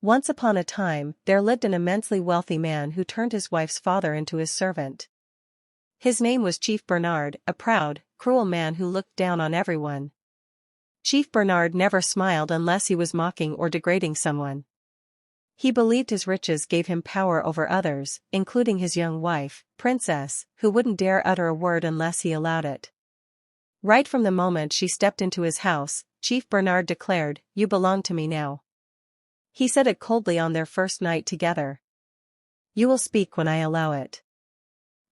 Once upon a time, there lived an immensely wealthy man who turned his wife's father into his servant. His name was Chief Bernard, a proud, cruel man who looked down on everyone. Chief Bernard never smiled unless he was mocking or degrading someone. He believed his riches gave him power over others, including his young wife, Princess, who wouldn't dare utter a word unless he allowed it. Right from the moment she stepped into his house, Chief Bernard declared, "You belong to me now." He said it coldly on their first night together. "You will speak when I allow it.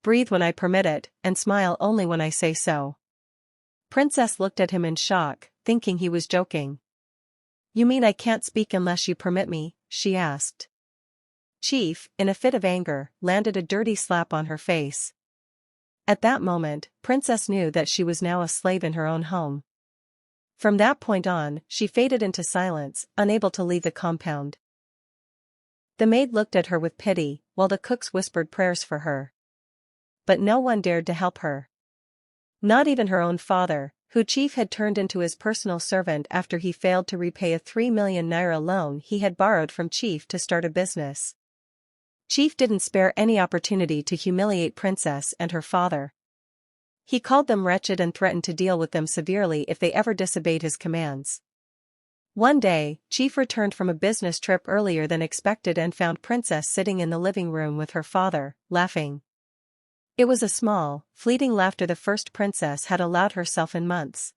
Breathe when I permit it, and smile only when I say so." Princess looked at him in shock, thinking he was joking. "You mean I can't speak unless you permit me?" she asked. Chief, in a fit of anger, landed a dirty slap on her face. At that moment, Princess knew that she was now a slave in her own home. From that point on, she faded into silence, unable to leave the compound. The maid looked at her with pity, while the cooks whispered prayers for her. But no one dared to help her. Not even her own father, who Chief had turned into his personal servant after he failed to repay a 3 million naira loan he had borrowed from Chief to start a business. Chief didn't spare any opportunity to humiliate Princess and her father. He called them wretched and threatened to deal with them severely if they ever disobeyed his commands. One day, Chief returned from a business trip earlier than expected and found Princess sitting in the living room with her father, laughing. It was a small, fleeting laughter the first Princess had allowed herself in months.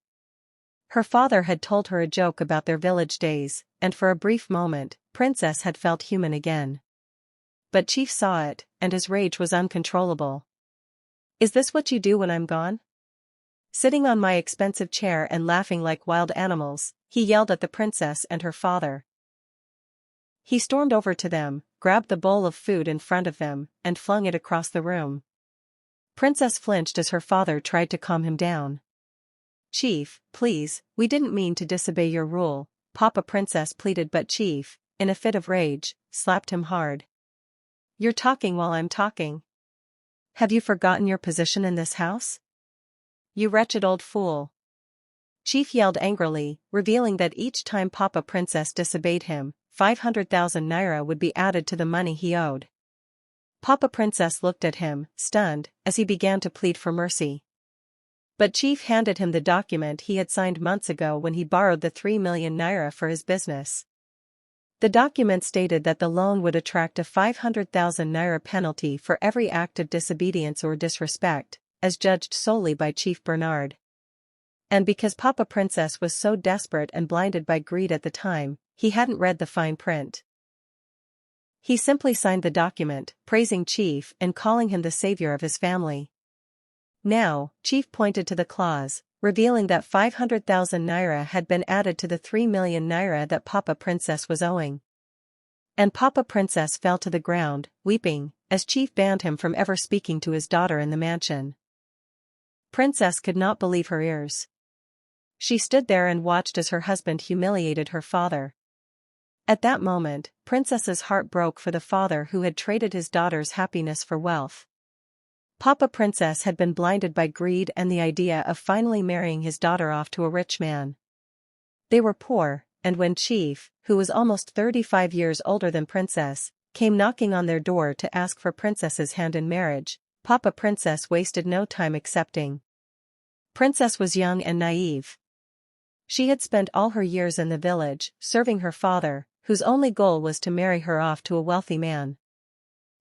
Her father had told her a joke about their village days, and for a brief moment, Princess had felt human again. But Chief saw it, and his rage was uncontrollable. "Is this what you do when I'm gone? Sitting on my expensive chair and laughing like wild animals," he yelled at the Princess and her father. He stormed over to them, grabbed the bowl of food in front of them, and flung it across the room. Princess flinched as her father tried to calm him down. "Chief, please, we didn't mean to disobey your rule," Papa Princess pleaded, but Chief, in a fit of rage, slapped him hard. "You're talking while I'm talking. Have you forgotten your position in this house? You wretched old fool." Chief yelled angrily, revealing that each time Papa Princess disobeyed him, 500,000 naira would be added to the money he owed. Papa Princess looked at him, stunned, as he began to plead for mercy. But Chief handed him the document he had signed months ago when he borrowed the 3 million naira for his business. The document stated that the loan would attract a 500,000 naira penalty for every act of disobedience or disrespect, as judged solely by Chief Bernard. And because Papa Princess was so desperate and blinded by greed at the time, he hadn't read the fine print. He simply signed the document, praising Chief and calling him the savior of his family. Now, Chief pointed to the clause, revealing that 500,000 naira had been added to the 3 million naira that Papa Princess was owing. And Papa Princess fell to the ground, weeping, as Chief banned him from ever speaking to his daughter in the mansion. Princess could not believe her ears. She stood there and watched as her husband humiliated her father. At that moment, Princess's heart broke for the father who had traded his daughter's happiness for wealth. Papa Princess had been blinded by greed and the idea of finally marrying his daughter off to a rich man. They were poor, and when Chief, who was almost 35 years older than Princess, came knocking on their door to ask for Princess's hand in marriage, Papa Princess wasted no time accepting. Princess was young and naive. She had spent all her years in the village, serving her father, whose only goal was to marry her off to a wealthy man.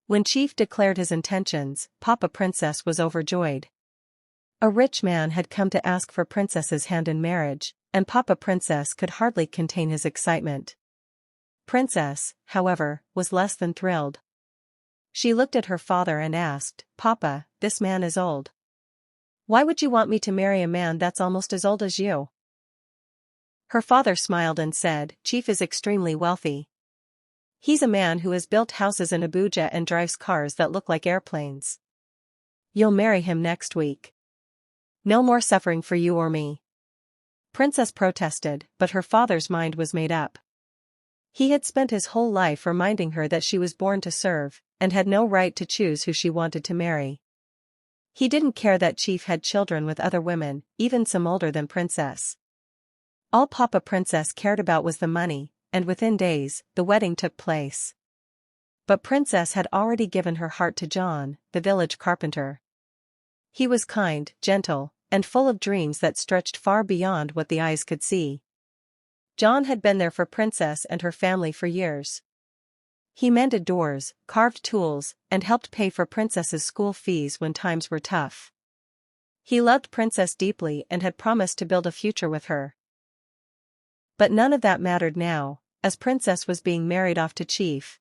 When Chief declared his intentions, Papa Princess was overjoyed. A rich man had come to ask for Princess's hand in marriage, and Papa Princess could hardly contain his excitement. Princess, however, was less than thrilled. She looked at her father and asked, "Papa, this man is old. Why would you want me to marry a man that's almost as old as you?" Her father smiled and said, "Chief is extremely wealthy. He's a man who has built houses in Abuja and drives cars that look like airplanes. You'll marry him next week. No more suffering for you or me." Princess protested, but her father's mind was made up. He had spent his whole life reminding her that she was born to serve, and had no right to choose who she wanted to marry. He didn't care that Chief had children with other women, even some older than Princess. All Papa Princess cared about was the money, and within days, the wedding took place. But Princess had already given her heart to John, the village carpenter. He was kind, gentle, and full of dreams that stretched far beyond what the eyes could see. John had been there for Princess and her family for years. He mended doors, carved tools, and helped pay for Princess's school fees when times were tough. He loved Princess deeply and had promised to build a future with her. But none of that mattered now, as Princess was being married off to Chief.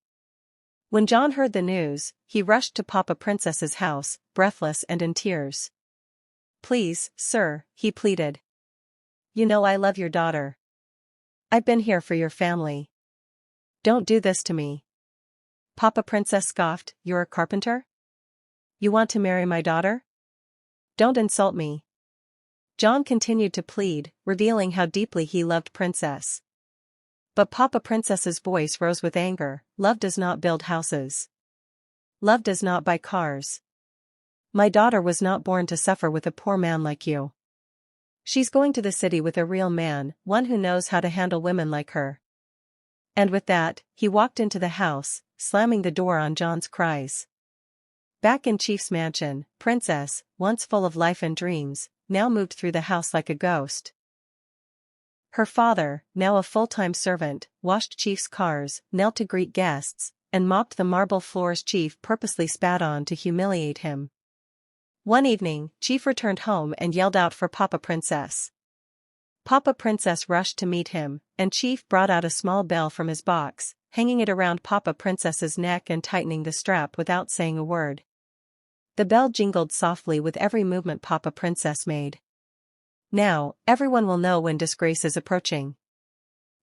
When John heard the news, he rushed to Papa Princess's house, breathless and in tears. "Please, sir," he pleaded. "You know I love your daughter. I've been here for your family. Don't do this to me." Papa Princess scoffed, "You're a carpenter? You want to marry my daughter? Don't insult me." John continued to plead, revealing how deeply he loved Princess. But Papa Princess's voice rose with anger. "Love does not build houses. Love does not buy cars. My daughter was not born to suffer with a poor man like you. She's going to the city with a real man, one who knows how to handle women like her." And with that, he walked into the house, slamming the door on John's cries. Back in Chief's mansion, Princess, once full of life and dreams, now moved through the house like a ghost. Her father, now a full-time servant, washed Chief's cars, knelt to greet guests, and mopped the marble floors Chief purposely spat on to humiliate him. One evening, Chief returned home and yelled out for Papa Princess. Papa Princess rushed to meet him, and Chief brought out a small bell from his box, hanging it around Papa Princess's neck and tightening the strap without saying a word. The bell jingled softly with every movement Papa Princess made. "Now, everyone will know when disgrace is approaching.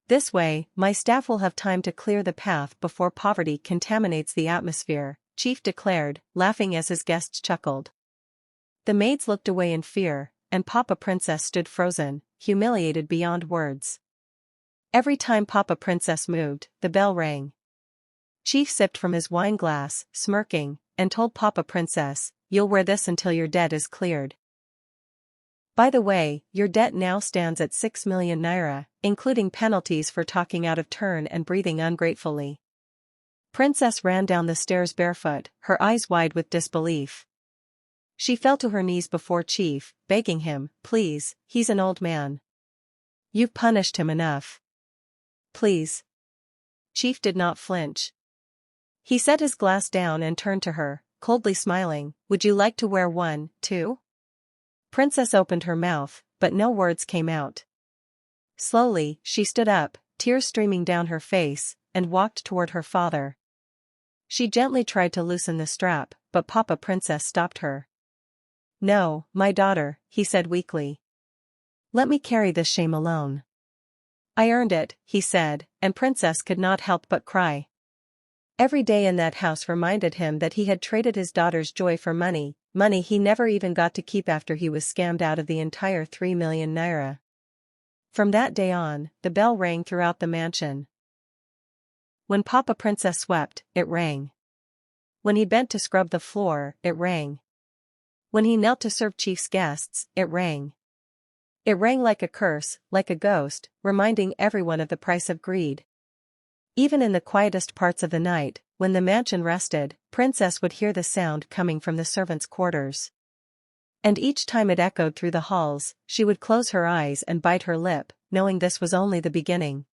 This way, my staff will have time to clear the path before poverty contaminates the atmosphere," Chief declared, laughing as his guests chuckled. The maids looked away in fear, and Papa Princess stood frozen, humiliated beyond words. Every time Papa Princess moved, the bell rang. Chief sipped from his wine glass, smirking, and told Papa Princess, "You'll wear this until your debt is cleared. By the way, your debt now stands at 6 million naira, including penalties for talking out of turn and breathing ungratefully." Princess ran down the stairs barefoot, her eyes wide with disbelief. She fell to her knees before Chief, begging him, "Please, he's an old man. You've punished him enough. Please." Chief did not flinch. He set his glass down and turned to her, coldly smiling, "Would you like to wear one, too?" Princess opened her mouth, but no words came out. Slowly, she stood up, tears streaming down her face, and walked toward her father. She gently tried to loosen the strap, but Papa Princess stopped her. "No, my daughter," he said weakly. "Let me carry this shame alone." "I earned it," he said, and Princess could not help but cry. Every day in that house reminded him that he had traded his daughter's joy for money he never even got to keep after he was scammed out of the entire 3 million naira. From that day on, the bell rang throughout the mansion. When Papa Princess swept, it rang. When he bent to scrub the floor, it rang. When he knelt to serve Chief's guests, it rang. It rang like a curse, like a ghost, reminding everyone of the price of greed. Even in the quietest parts of the night, when the mansion rested, Princess would hear the sound coming from the servants' quarters. And each time it echoed through the halls, she would close her eyes and bite her lip, knowing this was only the beginning.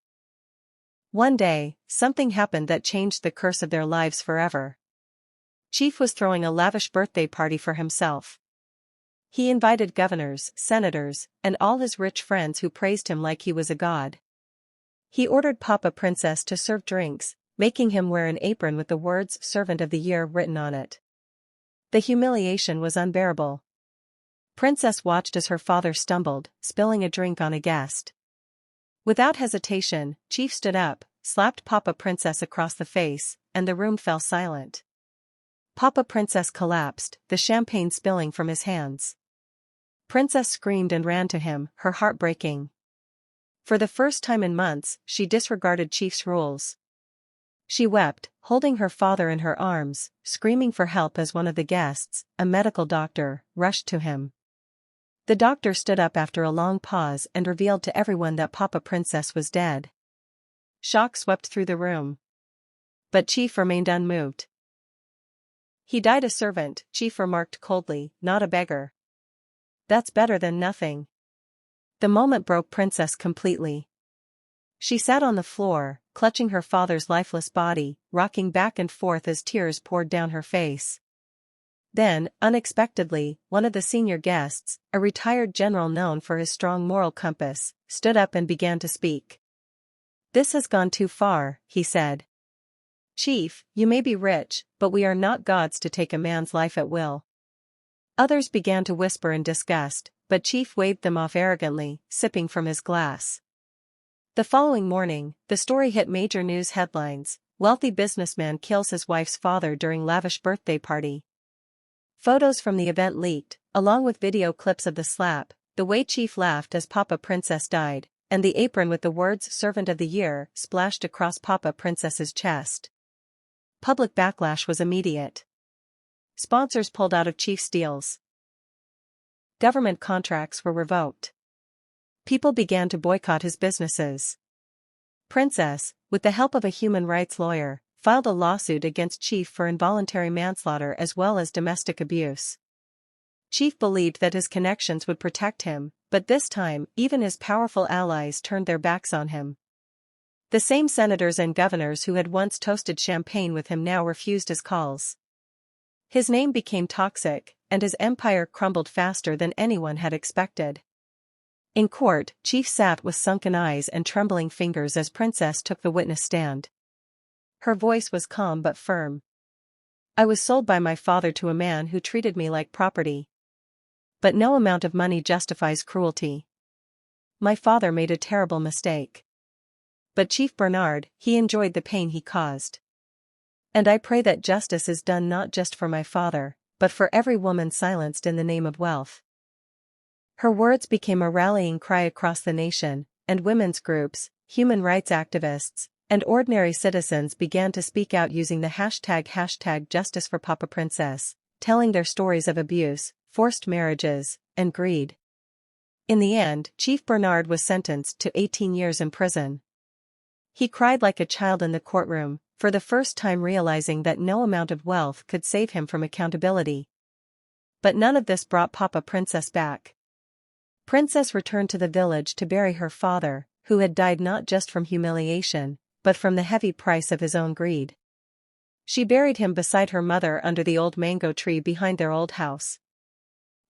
One day, something happened that changed the course of their lives forever. Chief was throwing a lavish birthday party for himself. He invited governors, senators, and all his rich friends who praised him like he was a god. He ordered Papa Princess to serve drinks, making him wear an apron with the words "Servant of the Year" written on it. The humiliation was unbearable. Princess watched as her father stumbled, spilling a drink on a guest. Without hesitation, Chief stood up, slapped Papa Princess across the face, and the room fell silent. Papa Princess collapsed, the champagne spilling from his hands. Princess screamed and ran to him, her heart breaking. For the first time in months, she disregarded Chief's rules. She wept, holding her father in her arms, screaming for help as one of the guests, a medical doctor, rushed to him. The doctor stood up after a long pause and revealed to everyone that Papa Princess was dead. Shock swept through the room. But Chief remained unmoved. "He died a servant," Chief remarked coldly, "not a beggar." "That's better than nothing." The moment broke Princess completely. She sat on the floor, clutching her father's lifeless body, rocking back and forth as tears poured down her face. Then, unexpectedly, one of the senior guests, a retired general known for his strong moral compass, stood up and began to speak. "This has gone too far," he said. "Chief, you may be rich, but we are not gods to take a man's life at will." Others began to whisper in disgust, but Chief waved them off arrogantly, sipping from his glass. The following morning, the story hit major news headlines: "Wealthy businessman kills his wife's father during lavish birthday party." Photos from the event leaked, along with video clips of the slap, the way Chief laughed as Papa Princess died, and the apron with the words "Servant of the Year" splashed across Papa Princess's chest. Public backlash was immediate. Sponsors pulled out of Chief's deals. Government contracts were revoked. People began to boycott his businesses. Princess, with the help of a human rights lawyer, filed a lawsuit against Chief for involuntary manslaughter as well as domestic abuse. Chief believed that his connections would protect him, but this time, even his powerful allies turned their backs on him. The same senators and governors who had once toasted champagne with him now refused his calls. His name became toxic, and his empire crumbled faster than anyone had expected. In court, Chief sat with sunken eyes and trembling fingers as Princess took the witness stand. Her voice was calm but firm. "I was sold by my father to a man who treated me like property. But no amount of money justifies cruelty. My father made a terrible mistake. But Chief Bernard, he enjoyed the pain he caused. And I pray that justice is done not just for my father, but for every woman silenced in the name of wealth." Her words became a rallying cry across the nation, and women's groups, human rights activists, and ordinary citizens began to speak out using the hashtag Justice for Papa Princess, telling their stories of abuse, forced marriages, and greed. In the end, Chief Bernard was sentenced to 18 years in prison. He cried like a child in the courtroom, for the first time realizing that no amount of wealth could save him from accountability. But none of this brought Papa Princess back. Princess returned to the village to bury her father, who had died not just from humiliation, but from the heavy price of his own greed. She buried him beside her mother under the old mango tree behind their old house.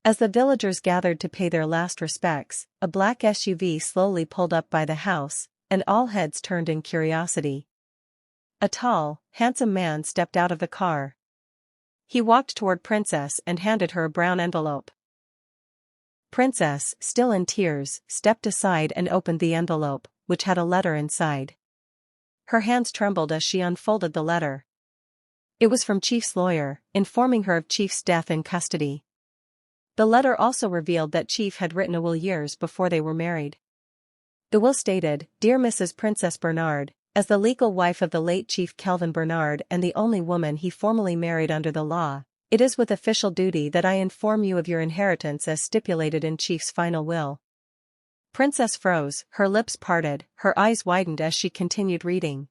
As the villagers gathered to pay their last respects, a black SUV slowly pulled up by the house, and all heads turned in curiosity. A tall, handsome man stepped out of the car. He walked toward Princess and handed her a brown envelope. Princess, still in tears, stepped aside and opened the envelope, which had a letter inside. Her hands trembled as she unfolded the letter. It was from Chief's lawyer, informing her of Chief's death in custody. The letter also revealed that Chief had written a will years before they were married. The will stated, "Dear Mrs. Princess Bernard, as the legal wife of the late Chief Kelvin Bernard and the only woman he formally married under the law, it is with official duty that I inform you of your inheritance as stipulated in Chief's final will." Princess froze, her lips parted, her eyes widened as she continued reading.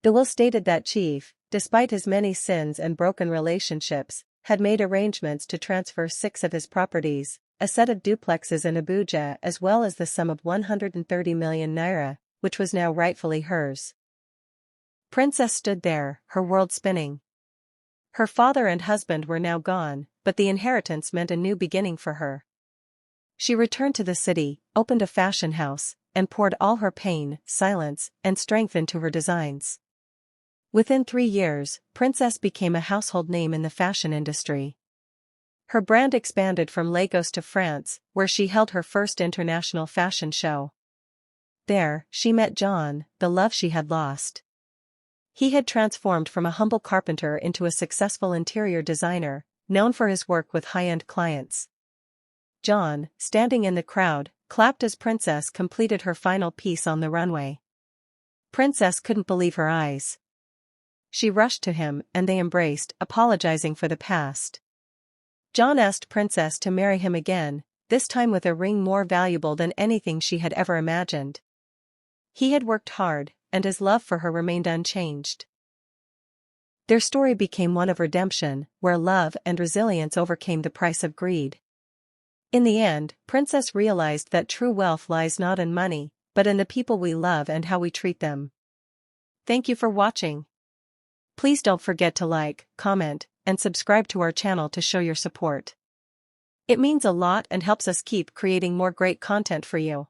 The will stated that Chief, despite his many sins and broken relationships, had made arrangements to transfer 6 of his properties, a set of duplexes in Abuja as well as the sum of 130 million naira, which was now rightfully hers. Princess stood there, her world spinning. Her father and husband were now gone, but the inheritance meant a new beginning for her. She returned to the city, opened a fashion house, and poured all her pain, silence, and strength into her designs. Within 3 years, Princess became a household name in the fashion industry. Her brand expanded from Lagos to France, where she held her first international fashion show. There, she met John, the love she had lost. He had transformed from a humble carpenter into a successful interior designer, known for his work with high-end clients. John, standing in the crowd, clapped as Princess completed her final piece on the runway. Princess couldn't believe her eyes. She rushed to him and they embraced, apologizing for the past. John asked Princess to marry him again, this time with a ring more valuable than anything she had ever imagined. He had worked hard, and his love for her remained unchanged. Their story became one of redemption, where love and resilience overcame the price of greed. In the end, Princess realized that true wealth lies not in money, but in the people we love and how we treat them. Thank you for watching. Please don't forget to like, comment, and subscribe to our channel to show your support. It means a lot and helps us keep creating more great content for you.